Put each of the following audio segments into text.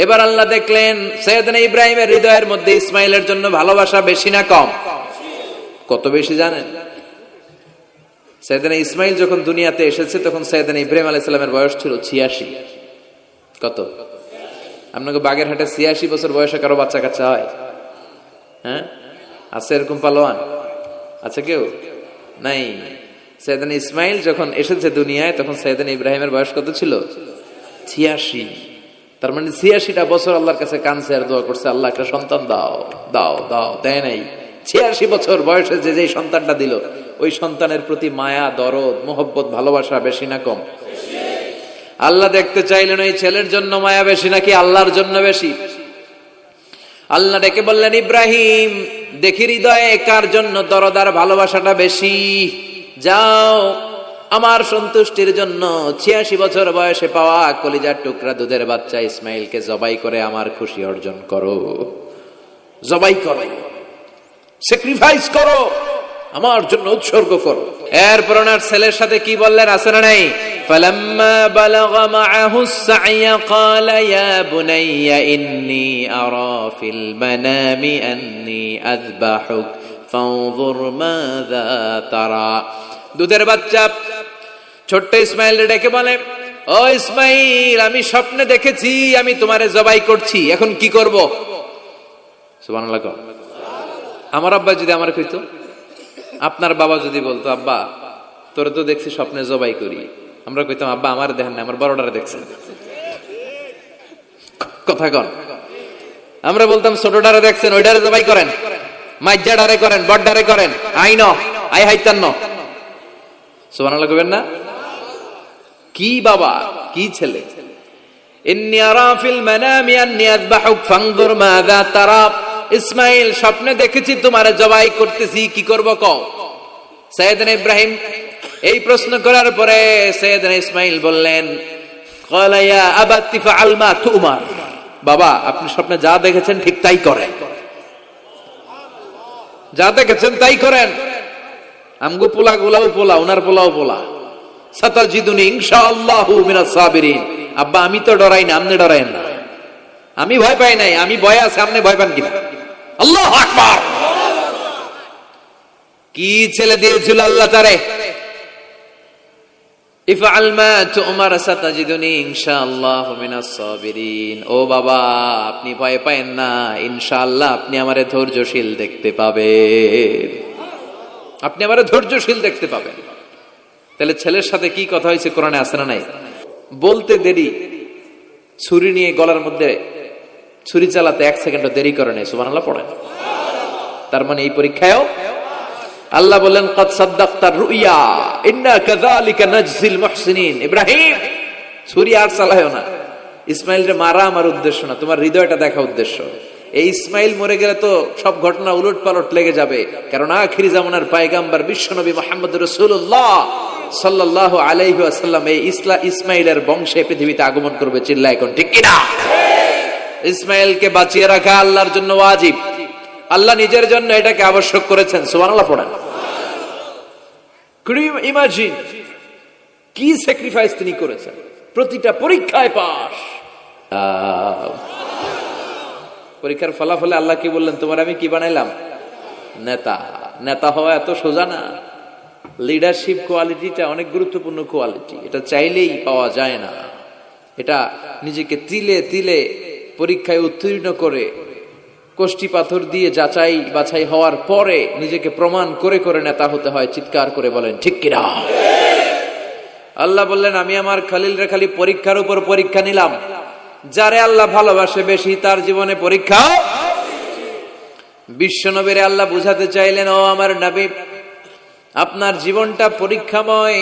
এবার আল্লাহ দেখলেন সৈয়দনা ইব্রাহিমের হৃদয়ের মধ্যে ইসমাইলের জন্য ভালোবাসা বেশি না কম? কত বেশি জানেন? সৈয়দনা ইসমাইল যখন দুনিয়াতে এসেছে তখন সৈয়দনা ইব্রাহিম আলাইহিস সালামের বয়স ছিল 86। কত? আপনাকে বাগেরহাটে 86 বছর বয়সে কারো বাচ্চা কাচ্চা হয়? হ্যাঁ, আছে এরকম পালোয়ান? আছে কেউ? নাই। সৈয়দনা ইসমাইল যখন এসেছে দুনিয়ায় তখন সৈয়দনা ইব্রাহিমের বয়স কত ছিল? 86। তার মানে 86টা বছর আল্লাহর কাছে কাঁদছে আর দোয়া করছে, আল্লাহ একটা সন্তান দাও দাও দাও, দেয় নাই। 86 বছর বয়সে যে সন্তানটা দিল, ওই সন্তানের প্রতি মায়া, দরদ, মোহব্বত, ভালোবাসা বেশি না কম? আল্লাহ দেখতে চাইলেন ওই ছেলের জন্য মায়া বেশি নাকি আল্লাহর জন্য বেশি। আল্লাহ ডেকে বললেন, ইব্রাহিম দেখি হৃদয়ে কার জন্য দরদ আর ভালোবাসাটা বেশি। যাও আমার সন্তুষ্টির জন্য 86 বছর বয়সে পাওয়া কলিজার টুকরা দুধের বাচ্চা ইসমাইলকে জবাই করে আমার খুশি অর্জন করো। জবাই করো, স্যাক্রিফাইস করো, আমার জন্য উৎসর্গ করো। এরপর ওনার ছেলের সাথে কি বললেন আছে না নাই? ফালাম্মা বালাগা মাআহু আস-সা'য়া ক্বালা ইয়া বুনাইয়া ইন্নী আরা ফিল মানামি আন্নী আযবাহুক ফানজুর মাযা তারা। দুধের বাচ্চা ছোট্ট ইসমাইল ডেকে বলে, ও ইসমাইল, আমি স্বপ্নে দেখেছি আমি তোমারে জবাই করছি, এখন কি করব? সুবহানাল্লাহ। আমার আব্বা যদি আমার কইতো, আপনার বাবা যদি বলতো, আব্বা তোরে তো দেখছি স্বপ্নে জবাই করি, আমরা কইতাম, আব্বা আমার দেখেন না, আমার বড়টারে দেখছেন। কথা কন। আমরা বলতাম, ছোটটারে দেখছেন, ওইটারে জবাই করেন, মাইজ্জাডারে করেন, বড়ডারে করেন, আইন আই হাইতান্ন। সুবহানাল্লাহ কইবেন না? কি বাবা, কি ছেলে! ইন্নী আরা ফিল মানামি আন্নী আযবাহুক ফানজুর মাযা তারা। ইসমাইল স্বপ্নে দেখেছি তোমারে জবাই করতেছি, কি করব কও? সাইয়েদনা ইব্রাহিম এই প্রশ্ন করার পরে সাইয়েদনা ইসমাইল বললেন, ক্বালা ইয়া আবাতি ফাআল মা তুমার। বাবা আপনি স্বপ্নে যা দেখেছেন ঠিক তাই করেন, যা দেখেছেন তাই করেন। আমগো পোলা গুলাও পোলা, ওনার পোলাও পোলা। সাতাজিদুনি ইনশাআল্লাহু মিনাস সাবিরিন। আব্বা আমি তো ডরাই না, আপনি ডরায়েন না। আমি ভয় পাই নাই, আমি ভয় আছে, আপনি ভয় পান কিনা? আল্লাহু আকবার! কি ছেলে দিয়েছিল আল্লাহ তারে! ইফআল মা তুমার সাতাজিদুনি ইনশাআল্লাহু মিনাস সাবিরিন। ও বাবা আপনি ভয় পায়েন না, ইনশাআল্লাহ আপনি আমারে ধৈর্যশীল দেখতে পাবেন, আপনি আমারে ধৈর্যশীল দেখতে পাবেন। তাহলে ছেলের সাথে কি কথা হয়েছে কোরআনে আছে না নাই? বলতে দেরি, ছুরি নিয়ে গলার মধ্যে ছুরি চালাতে 1 সেকেন্ডও দেরি করে নাই। সুবহানাল্লাহ পড়েন। তার মানে এই পরীক্ষায়ও আল্লাহ বলেন, ক্বাদ সাদ্দাকতার রুইয়া ইন্না কাযালিকা নাজজিল মুহসিনিন। ইব্রাহিম ছুরি আর চালায়ও না, ইসমাইলরে মারা আমার উদ্দেশ্য না, তোমার হৃদয়টা দেখা উদ্দেশ্য। এই ইসমাইল মরে গেলে তো সব ঘটনা উলট পালট লেগে যাবে, কারণ আখিরি জামানার পয়গম্বর বিশ্বনবী মুহাম্মদ রাসূলুল্লাহ সাল্লাল্লাহু আলাইহি ওয়াসাল্লাম এই ইসমাইলের বংশে পৃথিবীতে আগমন করবে। চিল্লায় কোন ঠিক কিনা? ইসমাইলকে বাঁচিয়ে রাখা আল্লাহর জন্য ওয়াজিব, আল্লাহ নিজের জন্য এটাকে আবশ্যক করেছেন। সুবহানাল্লাহ পড়েন। কুড ইউ ইমাজিন কি স্যাক্রিফাইস তিনি করেছেন! প্রতিটা পরীক্ষায় পাস। পরীক্ষার ফলাফলে আল্লাহ কি বললেন? তোমার আমি কি বানাইলাম? নেতা। নেতা হওয়া এত সোজা না। লিডারশিপ কোয়ালিটিটা অনেক গুরুত্বপূর্ণ কোয়ালিটি, এটা চাইলেই পাওয়া যায় না। এটা নিজেকে তিলে তিলে পরীক্ষায় উত্তীর্ণ করে, কষ্টি পাথর দিয়ে যাচাই বাছাই হওয়ার পরে নিজেকে প্রমাণ করে করে নেতা হতে হয়। চিৎকার করে বলেন ঠিক কিনা? আল্লাহ বললেন, আমি আমার খলিলরে খালি পরীক্ষার উপর পরীক্ষা নিলাম। যারে আল্লাহ ভালোবাসে বেশি তার জীবনে পরীক্ষা। বিশ্ব নবীরে আল্লাহ বুঝাতে চাইলেন, ও আমার নবী, আপনার জীবনটা পরীক্ষাময়।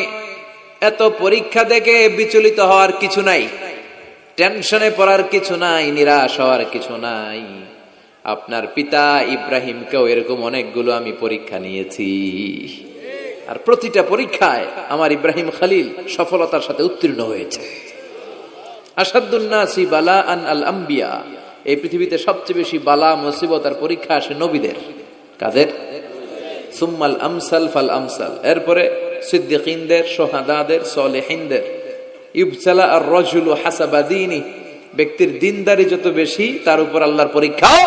এত পরীক্ষা দেখে বিচলিত হওয়ার কিছু নাই, টেনশনে পড়ার কিছু নাই, নিরাশ হওয়ার কিছু নাই। আপনার পিতা ইব্রাহিমকেও এরকম অনেকগুলো আমি পরীক্ষা নিয়েছি, আর প্রতিটা পরীক্ষায় আমার ইব্রাহিম খলিল সফলতার সাথে উত্তীর্ণ হয়েছে। আসাদুন নাসি বালাআন আল আম্বিয়া। এই পৃথিবীতে সবচেয়ে বেশি বালা, মুসিবত আর পরীক্ষা আসে নবীদের। কাদের? সুম্মাল আমসাল ফাল আমসাল। এরপরে সিদ্দিকিনদের, শুহাদাদের, সালেহিনদের। ইবতালা আর রাজুলু হাসাবা দীনি। ব্যক্তির দিনদারি যত বেশি তার উপর আল্লাহর পরীক্ষাও।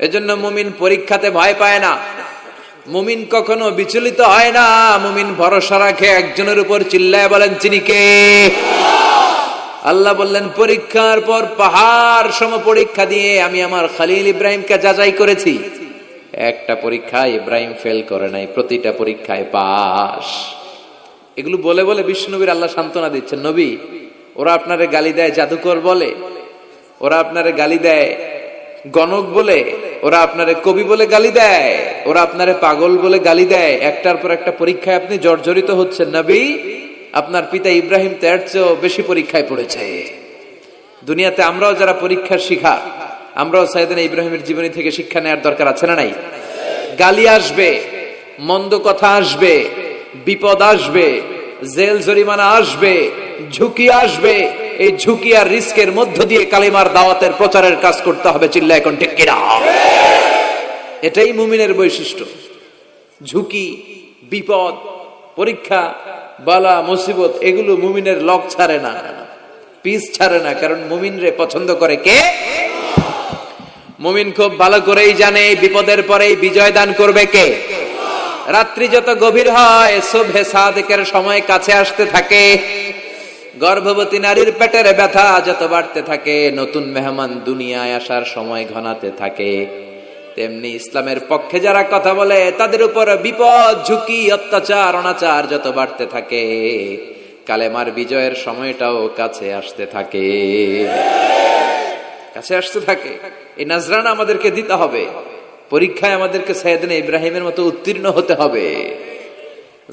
এজন্য মুমিন পরীক্ষাতে ভয় পায় না, মুমিন কখনো বিচলিত হয় না, মুমিন ভরসা রাখে একজনের উপর। চিল্লায় বলেন তিনি কে? আল্লাহ বললেন পরীক্ষার পর পাহাড় সম পরীক্ষা দিয়ে আমি আমার খলিল ইব্রাহিমকে যাচাই করেছি। একটা পরীক্ষায় ইব্রাহিম ফেল করে নাই, প্রতিটা পরীক্ষায় পাস। এগুলো বলে বলে বিষ্ণুনবীর আল্লাহ সান্ত্বনা দিচ্ছেন, নবী ওরা আপনারে গালি দেয় জাদুকর বলে, ওরা আপনারে গালি দেয় গণক বলে, ওরা আপনারে কবি বলে গালি দেয়, ওরা আপনারে পাগল বলে গালি দেয়, একটার পর একটা পরীক্ষায় আপনি জর্জরিত হচ্ছেন। নবী আপনার পিতা ইব্রাহিম তার চেয়েও বেশি পরীক্ষায় পড়েছে। দুনিয়াতে আমরাও যারা পরীক্ষার শিখা, আমরাও সাইয়েদনা ইব্রাহিমের জীবনী থেকে শিক্ষা নেওয়ার দরকার আছে না নাই? গালি আসবে, মন্দ কথা আসবে, বিপদ আসবে, জেল জরিমানা আসবে, ঝুঁকি আসবে। এই ঝুঁকি আর রিস্কের মধ্য দিয়ে কালিমার দাওয়াতের প্রচারের কাজ করতে হবে। চিল্লা এখন ঠিক কিনা? এটাই মুমিনের বৈশিষ্ট্য। ঝুঁকি, বিপদ, পরীক্ষা, বালা, মুসিবত এগুলো মুমিনের লক ছাড়ে না, পিস ছাড়ে না। কারণ মুমিনরে পছন্দ করে কে? মুমিন খুব ভালো করেই জানে বিপদের পরেই বিজয় দান করবে কে। রাত্রি যত গভীর হয় সুবহে সাদেকের সময় কাছে আসতে থাকে, গর্ভবতী নারীর পেটের ব্যথা যত বাড়তে থাকে, নতুন মেহমান দুনিয়ায় আসার সময় ঘনাতে থাকে, তেমনি ইসলামের পক্ষে যারা কথা বলে তাদের উপর বিপদ, ঝুঁকি, অত্যাচার, অনাচার যত বাড়তে থাকে, কালেমার বিজয়ের সময়টাও কাছে আসতে থাকে, কাছে আসতে থাকে। এই নাজরানা আমাদেরকে দিতে হবে। পরীক্ষায় আমাদেরকে সাইয়েদনা ইব্রাহিমের মতো উত্তীর্ণ হতে হবে।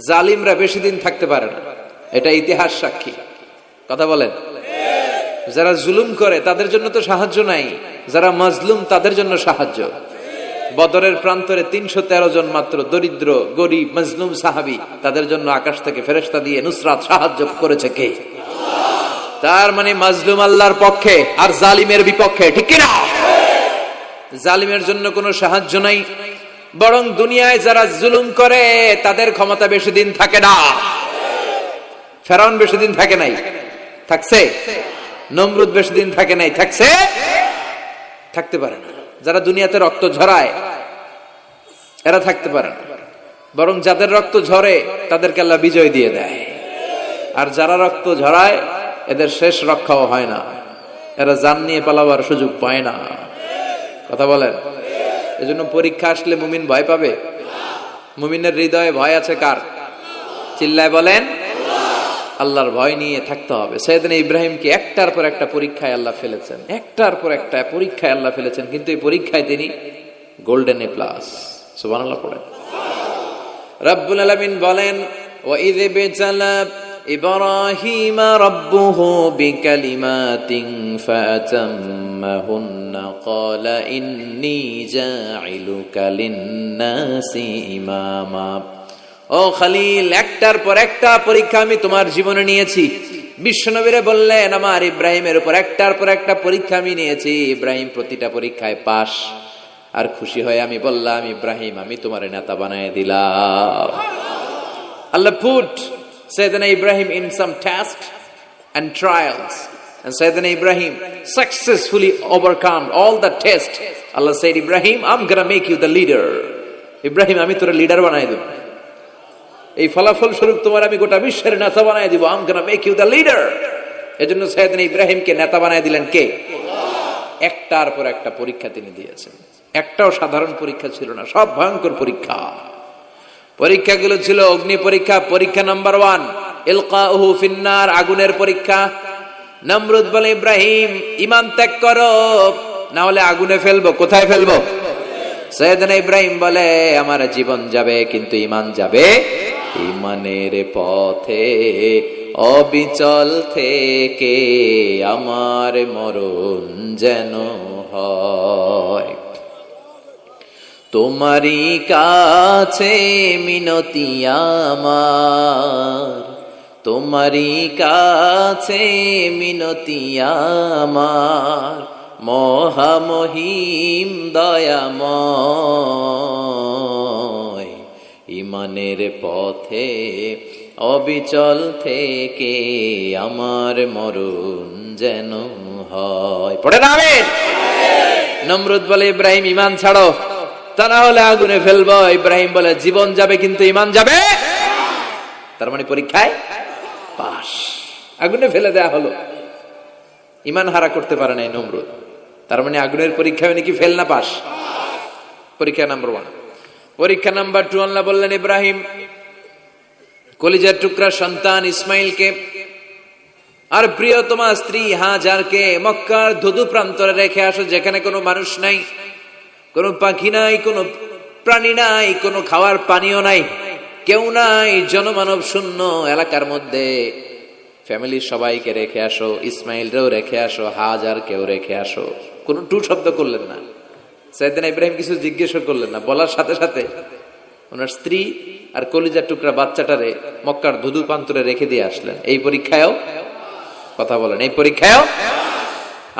জালিমরা বেশি দিন থাকতে পারে না, এটা ইতিহাস সাক্ষী। কথা বলেন? যারা জুলুম করে তাদের জন্য তো সাহায্য নাই, যারা মাজলুম তাদের জন্য সাহায্য। বদরের প্রান্তরে 313 জন মাত্র দরিদ্র, গরিব, মাজলুম সাহাবী, তাদের জন্য আকাশ থেকে ফেরেশতা দিয়ে নুসরাত সাহায্য করেছে কে? তার মানে মাজলুম আল্লাহর পক্ষে আর জালিমের বিপক্ষে, ঠিক কি না? জালিমের জন্য কোনো সাহায্য নাই, বরং দুনিয়ায় যারা জুলুম করে তাদের ক্ষমতা বেশি দিন থাকে না। ফেরাউন বেশি দিন থাকে নাই, থাকছে? নমরুদ বেশি দিন থাকে নাই, থাকছে? থাকতে পারে না। যারা দুনিয়াতে রক্ত ঝরায় এরা থাকতে পারে না, বরং যাদের রক্ত ঝরে তাদেরকে আল্লাহ বিজয় দিয়ে দেয়। আর যারা রক্ত ঝরায় এদের শেষ রক্ষাও হয় না, এরা জান নিয়ে পালাবার সুযোগ পায় না। কথা বলেন? এজন্য পরীক্ষা আসলে মুমিন ভয় পাবে? মুমিনের হৃদয়ে ভয় আছে কার? চিল্লায় বলেন। আল্লাহর ভয় নিয়ে থাকতে হবে। সাইয়েদনা ইব্রাহিমকে একটার পর একটা পরীক্ষায় আল্লাহ ফেলেছেন, একটার পর একটা পরীক্ষায় আল্লাহ ফেলেছেন, কিন্তু এই পরীক্ষায় তিনি গোল্ডেন এ প্লাস। সুবহানাল্লাহ পড়েন। রব্বুল আলামিন বলেন, ওয়া ইয বিতালা ইব্রাহিম রাব্বুহু বিকালিমাতিন ফাতাম্মাহুন্না ক্বালা ইন্নী জাইলুকা লিন-নাসি ইমামা। ও খলিল, একটার পর একটা পরীক্ষা আমি তোমার জীবনে নিয়েছি। বিশ্বনবীরে বললেন আমার ইব্রাহিমের উপর একটার পর একটা পরীক্ষা আমি নিয়েছি, ইব্রাহিম প্রতিটা পরীক্ষায় পাস। আর খুশি হয়ে আমি বললাম, ইব্রাহিম আমি তোমার নেতা বানায় দিলাম। আল্লাহ put Sayyidina Ibrahim in some tests and trials, and Sayyidina Ibrahim successfully overcome all the tests. Allah said, Ibrahim, I'm gonna make you the leader. Ibrahim আমি তোর লিডার বানাই দেব, এই ফলাফল স্বরূপ তোমার আমি গোটা বিশ্বের নেতা বানাই দিব। I'm gonna make you the leader. এজন্য সাইয়েদনা ইব্রাহিমকে নেতা বানাই দিলেন কে? একটার পর একটা পরীক্ষা তিনি দিয়েছেন। একটাও সাধারণ পরীক্ষা ছিল না, সব ভয়ঙ্কর পরীক্ষা। পরীক্ষাগুলো ছিল অগ্নি পরীক্ষা। পরীক্ষা নাম্বার 1 ইলকাউহু ফিন্নার, আগুনের পরীক্ষা। নমরুদ বলে, ইব্রাহিম ঈমান ত্যাগ করো, না হলে আগুনে ফেলবো। কোথায় ফেলবো? সাইয়েদনা ইব্রাহিম বলে, আমার জীবন যাবে কিন্তু ঈমান যাবে। ঈমানের পথে অবিচল থেকে আমার মরণ যেন হয়। তোমারই কাছে মিনতি আমার, তোমারই কাছে মিনতি আমার, মহামহিম দয়াময়। ঈমানের পথে অবিচল থেকে আমার মরণ যেন হয়। পড়ে না আমিন। নমরুদ বলে ইব্রাহিম ঈমান ছাড়ো, তা না হলে আগুনে ফেলবো। ইব্রাহিম বলে জীবন যাবে কিন্তু ঈমান যাবে। তার মানে পরীক্ষায় পাস, আগুনে ফেলে দেয়া হলো, ঈমান হারা করতে পারে নাই নমরুদ। তার মানে আগুনের পরীক্ষা নাকি ফেল না পাস? পরীক্ষা নাম্বার 1। পরীক্ষা নাম্বার 2 আল্লাহ বললেন ইব্রাহিম কলিজার টুকরা সন্তান ইসমাইলকে আর প্রিয়তমা স্ত্রী হাজারকে মক্কার ধুধু প্রান্তরে রেখে আসো, যেখানে কোনো মানুষ নাই, কোনো পাখি নাই, কোনো প্রাণী নাই, কোনো খাওয়ার পানিও নাই, কেউ নাই, জনমানব শূন্য এলাকার মধ্যে ফ্যামিলির সবাইকে রেখে আসো, ইসমাইলরেও রেখে আসো, হাজারকেও রেখে আসো। কোনো টু শব্দ করলেন না। সাইয়েদনা ইব্রাহিম কিছু জিজ্ঞেসও করলেন না, বলার সাথে সাথে ওনার স্ত্রী আর কলিজার টুকরা বাচ্চাটারে মক্কার ধুধু প্রান্তরে রেখে দিয়ে আসলেন। এই পরীক্ষায়ও কথা বলেন, এই পরীক্ষায়ও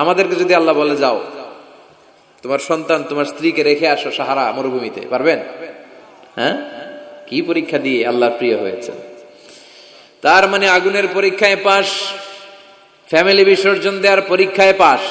আমাদেরকে যদি আল্লাহ বলে যাও তোমার সন্তান তোমার স্ত্রীকে রেখে আসো সাহারা মরুভূমিতে, পারবেন? হ্যাঁ, কি পরীক্ষা দিয়ে আল্লাহর প্রিয় হয়েছে। তার মানে আগুনের পরীক্ষায় পাস, ফ্যামিলি বিসর্জন দেওয়ার পরীক্ষায় পাস।